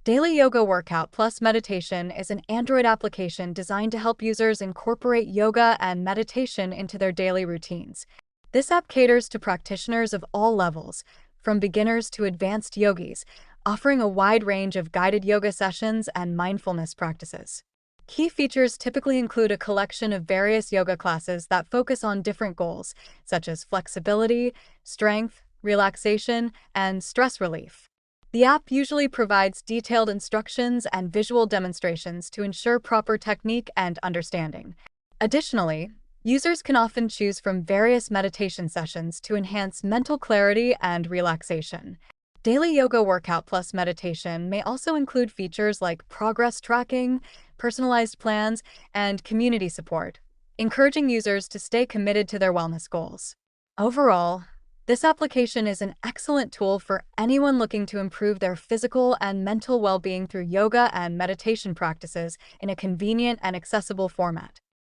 Daily Yoga Workout Plus Meditation is an Android application designed to help users incorporate yoga and meditation into their daily routines. This app caters to practitioners of all levels, from beginners to advanced yogis, offering a wide range of guided yoga sessions and mindfulness practices. Key features typically include a collection of various yoga classes that focus on different goals, such as flexibility, strength, relaxation, and stress relief. The app usually provides detailed instructions and visual demonstrations to ensure proper technique and understanding. Additionally, users can often choose from various meditation sessions to enhance mental clarity and relaxation. Daily Yoga Workout Plus Meditation may also include features like progress tracking, personalized plans, and community support, encouraging users to stay committed to their wellness goals. Overall, this application is an excellent tool for anyone looking to improve their physical and mental well-being through yoga and meditation practices in a convenient and accessible format.